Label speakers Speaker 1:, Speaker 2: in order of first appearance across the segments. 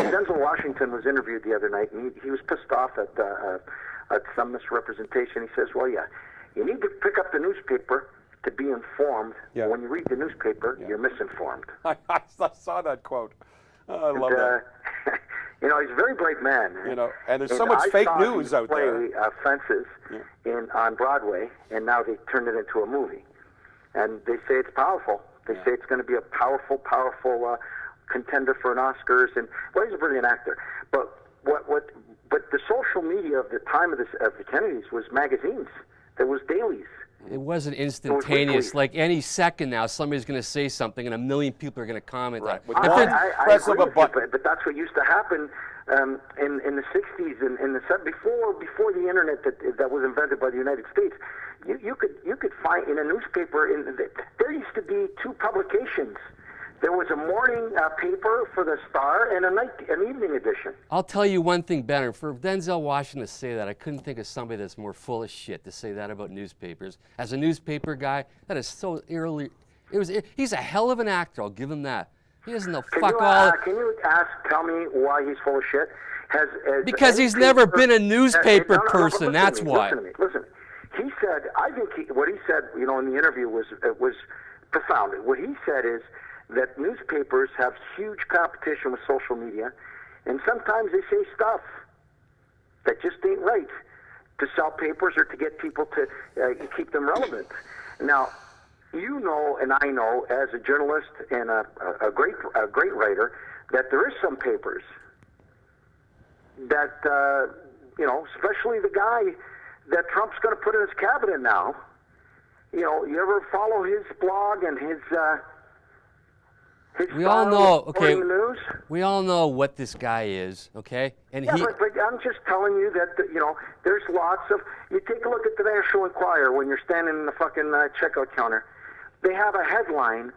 Speaker 1: Denzel Washington was interviewed the other night, and he was pissed off at some misrepresentation. He says, well, yeah, you need to pick up the newspaper to be informed.
Speaker 2: Yeah.
Speaker 1: When you read the newspaper, you're misinformed.
Speaker 2: I saw that quote. I love that.
Speaker 1: You know, he's a very bright man.
Speaker 2: You know, and there's so much fake news out there.
Speaker 1: I saw him play Fences on Broadway, and now they turned it into a movie. And they say it's powerful. They say it's going to be a powerful contender for an Oscars. And well, he's a brilliant actor. But the social media of the time of the Kennedys was magazines. There was dailies.
Speaker 3: It wasn't instantaneous. Like any second now, somebody's going to say something, and a million people are going to comment on it.
Speaker 1: I agree with you, but that's what used to happen in the '60s and in the before the internet that was invented by the United States. You could find in a newspaper. There used to be two publications. There was a morning paper for the Star and an evening edition.
Speaker 3: I'll tell you one thing better. For Denzel Washington to say that, I couldn't think of somebody that's more full of shit to say that about newspapers. As a newspaper guy, that is so eerily. He's a hell of an actor. I'll give him that. He doesn't know fuck all.
Speaker 1: Can you tell me why he's full of shit?
Speaker 3: Because he's never been a newspaper person. That's why.
Speaker 1: Listen. He said, I think what he said, you know, in the interview was profound. What he said is that newspapers have huge competition with social media, and sometimes they say stuff that just ain't right to sell papers or to get people to keep them relevant. Now, you know, and I know, as a journalist and a great writer, that there is some papers that, you know, especially the guy that Trump's going to put in his cabinet now. You know, you ever follow his blog and his
Speaker 3: we all know, okay.
Speaker 1: The news?
Speaker 3: We all know what this guy is, okay? And
Speaker 1: yeah, but I'm just telling you that you know, there's lots of. You take a look at the National Enquirer when you're standing in the fucking checkout counter. They have a headline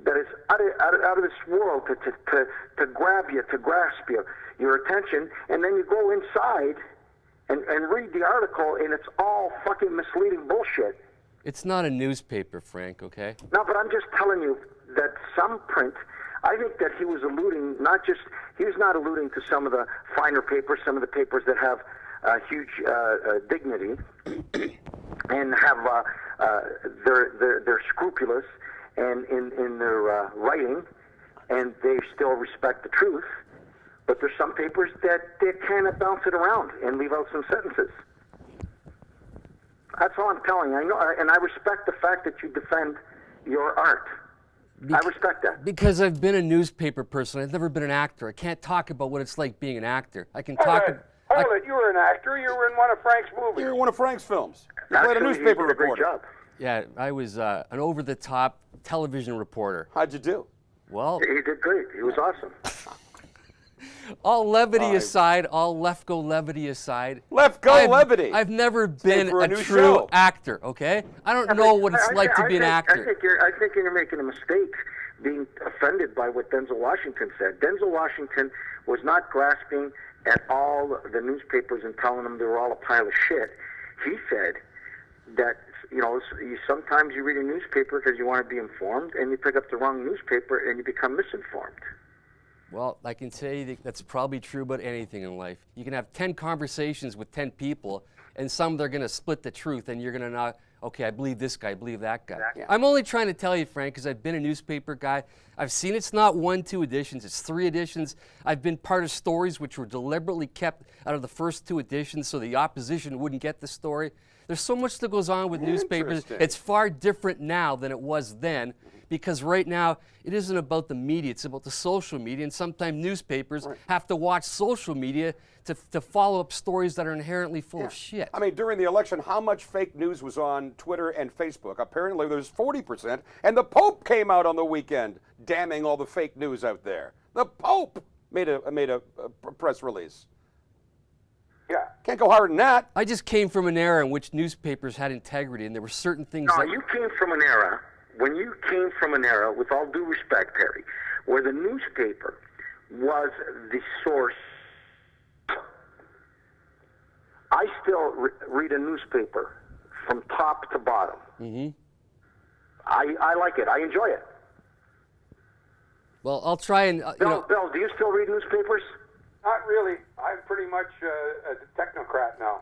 Speaker 1: that is out of this world to grab you, to grasp your attention, and then you go inside and read the article, and it's all fucking misleading bullshit.
Speaker 3: It's not a newspaper, Frank, okay?
Speaker 1: No, but I'm just telling you that some print, I think that he was alluding, he was not alluding to some of the finer papers, some of the papers that have huge dignity and have, they're scrupulous and in their writing, and they still respect the truth. But there's some papers that they kind of bounce it around and leave out some sentences. That's all I'm telling you. I know, and I respect the fact that you defend your art. I respect that.
Speaker 3: Because I've been a newspaper person. I've never been an actor. I can't talk about what it's like being an actor. I can talk.
Speaker 4: Hold it. You were an actor. You were in one of Frank's movies.
Speaker 2: You were in one of Frank's films. You played a newspaper reporter.
Speaker 1: Great job.
Speaker 3: Yeah, I was an over-the-top television reporter.
Speaker 2: How'd you do?
Speaker 3: Well,
Speaker 1: he did great. He was awesome.
Speaker 3: All levity aside, all Lefko levity aside.
Speaker 2: Levity.
Speaker 3: I've never been a true actor, okay? I don't know what it's like to be an actor.
Speaker 1: I think you're making a mistake being offended by what Denzel Washington said. Denzel Washington was not grasping at all the newspapers and telling them they were all a pile of shit. He said that, you know, sometimes you read a newspaper because you want to be informed, and you pick up the wrong newspaper and you become misinformed.
Speaker 3: Well, I can say that that's probably true about anything in life. You can have 10 conversations with 10 people, and some they're going to split the truth, and you're going to not, okay, I believe this guy, I believe that guy.
Speaker 1: Yeah.
Speaker 3: I'm only trying to tell you, Frank, because I've been a newspaper guy. I've seen it's not 1, 2 editions, it's 3 editions. I've been part of stories which were deliberately kept out of the first 2 editions so the opposition wouldn't get the story. There's so much that goes on with newspapers. It's far different now than it was then. Because right now, it isn't about the media, it's about the social media, and sometimes newspapers have to watch social media to follow up stories that are inherently full of shit.
Speaker 2: I mean, during the election, how much fake news was on Twitter and Facebook? Apparently there's 40%, and the Pope came out on the weekend damning all the fake news out there. The Pope made a press release.
Speaker 4: Yeah.
Speaker 2: Can't go harder than that.
Speaker 3: I just came from an era in which newspapers had integrity, and there were certain things
Speaker 1: No, you came from an era. When you came from an era, with all due respect, Perry, where the newspaper was the source. I still read a newspaper from top to bottom.
Speaker 3: Mm-hmm.
Speaker 1: I like it. I enjoy it.
Speaker 3: Well, I'll try and
Speaker 1: Bill, do you still read newspapers?
Speaker 4: Not really. I'm pretty much a technocrat now.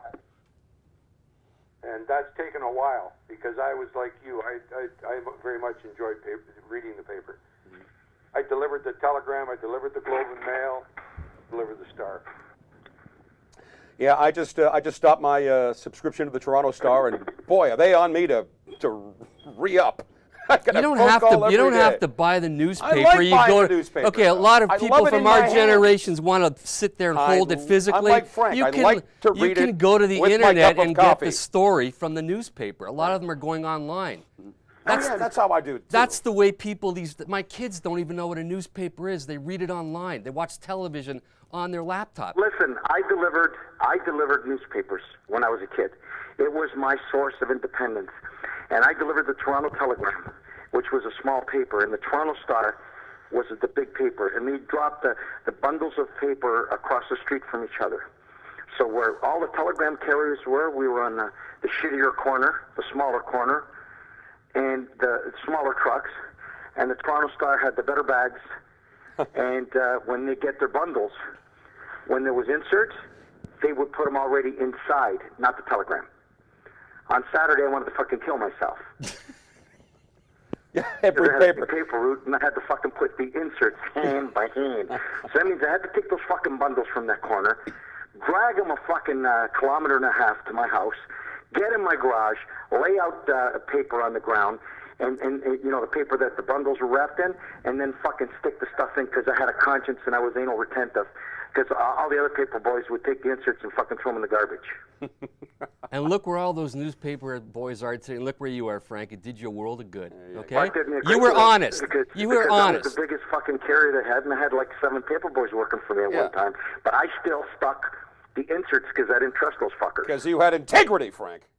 Speaker 4: And that's taken a while because I was like you. I very much enjoyed reading the paper. I delivered the Telegram, I delivered the Globe and Mail, delivered the Star.
Speaker 2: Yeah, I just stopped my subscription to the Toronto Star, and boy, are they on me to re-up.
Speaker 3: You don't have to buy the newspaper.
Speaker 2: I like
Speaker 3: you
Speaker 2: buying
Speaker 3: go
Speaker 2: the newspaper.
Speaker 3: Okay, a lot of
Speaker 2: I
Speaker 3: people
Speaker 2: love it
Speaker 3: from
Speaker 2: in
Speaker 3: our
Speaker 2: my hand.
Speaker 3: generations want to sit there and hold it physically.
Speaker 2: I'm like Frank.
Speaker 3: You
Speaker 2: I
Speaker 3: can,
Speaker 2: like to
Speaker 3: you
Speaker 2: read
Speaker 3: can
Speaker 2: it
Speaker 3: go to the
Speaker 2: with my
Speaker 3: internet
Speaker 2: cup of
Speaker 3: and
Speaker 2: coffee.
Speaker 3: get the story from the newspaper. A lot of them are going online.
Speaker 2: That's how I do it, too.
Speaker 3: That's the way people, my kids don't even know what a newspaper is. They read it online. They watch television on their laptop.
Speaker 1: Listen, I delivered newspapers when I was a kid. It was my source of independence. And I delivered the Toronto Telegram, which was a small paper, and the Toronto Star was the big paper. And they dropped the bundles of paper across the street from each other. So where all the telegram carriers were, we were on the shittier corner, the smaller corner, and the smaller trucks. And the Toronto Star had the better bags. And when they get their bundles, when there was inserts, they would put them already inside, not the telegram. On Saturday, I wanted to fucking kill myself.
Speaker 2: Yeah, every
Speaker 1: I had
Speaker 2: paper.
Speaker 1: a paper route, and I had to fucking put the inserts hand by hand. So that means I had to take those fucking bundles from that corner, drag them a fucking kilometer and a half to my house, get in my garage, lay out paper on the ground, and the paper that the bundles were wrapped in, and then fucking stick the stuff in because I had a conscience and I was anal retentive. Because all the other paper boys would take the inserts and fucking throw them in the garbage.
Speaker 3: And look where all those newspaper boys are today. And look where you are, Frank. It did you a world of good. Okay?
Speaker 1: Well, it did me a great
Speaker 3: You were
Speaker 1: deal
Speaker 3: honest.
Speaker 1: because
Speaker 3: You were
Speaker 1: I
Speaker 3: honest.
Speaker 1: was the biggest fucking carrier they had, and I had like 7 paper boys working for me at one time. But I still stuck the inserts because I didn't trust those fuckers.
Speaker 2: Because you had integrity, Frank.